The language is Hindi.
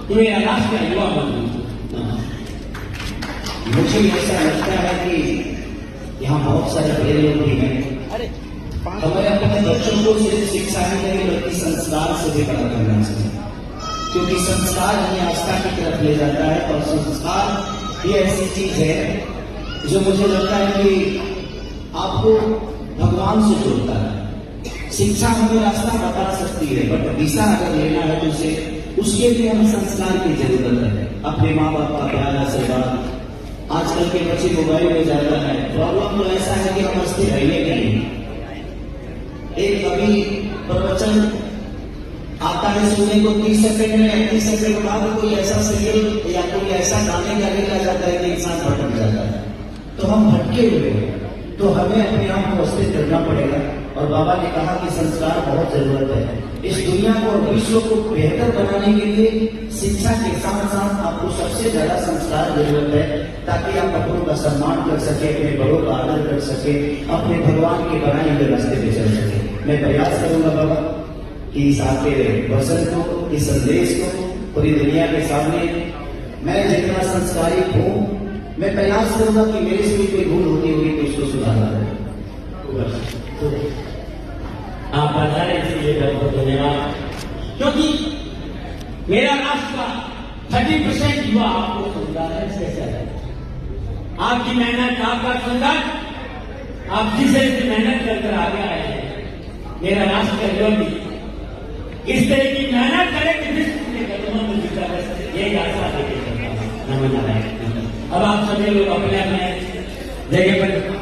तो मेरा राष्ट्र युवा बनूं। मुझे ऐसा लगता है कि यहाँ बहुत सारे बड़े लोग भी हैं। हमें अपने बच्चों को सिर्फ शिक्षा ही नहीं बल्कि संस्कार से भी बड़ा करना चाहिए, क्योंकि संस्कार हमें आस्था की तरफ ले जाता है। और संस्कार ये ऐसी चीज है जो मुझे लगता है कि आपको भगवान से जोड़ता है। शिक्षा हमें रास्ता बता सकती है, बट दिशा अगर लेना है तो उसे उसके लिए हमें संस्कार की जरूरत है। अपने माँ बाप का प्यार आशीर्वाद। आजकल के बच्चे मोबाइल में ज्यादा है। प्रॉब्लम तो ऐसा है कि हम स्थिर रहेंगे नहीं। एक कभी प्रवचन आता है सुनने को 30 सेकंड में, 30 सेकंड बाद कोई ऐसा सीरियल या कोई ऐसा गाने का रील आ जाता है कि इंसान भटक जाता है। तो हम भटके हुए हैं, तो हमें अपने आप को स्थिर करना पड़ेगा। और बाबा ने कहा कि संस्कार बहुत जरूरत है। इस दुनिया को और विश्व को बेहतर बनाने के लिए शिक्षा के साथ साथ आपको सबसे ज्यादा संस्कार जरूरत है, ताकि आप अपनों का सम्मान कर सके, अपने बड़ों का आदर कर सके, अपने भगवान के बनाए हुए रास्ते पे चल सके। मैं प्रयास करूंगा बाबा कि इस आपके वचन को, इस संदेश को पूरी दुनिया के सामने मैं जितना संस्कारित हूँ, मैं प्रयास करूंगा कि मेरे से कोई भूल होती होगी तो उसको सुधारना है। आप बधाई इसलिए बहुत धन्यवाद, क्योंकि मेरा राष्ट्र 30% युवा आपको सुनता है। आपकी मेहनत, आपका संघर्ष, आप जिस तरह से मेहनत कर आगे आए हैं, मेरा राष्ट्र युवा भी इस तरह की मेहनत करे कि विश्व के कदमों में जुटा रह सके, यही आशा लेके चलता हूं। नमन नारायण। अब आप सभी लोग अपने अपने जगह पर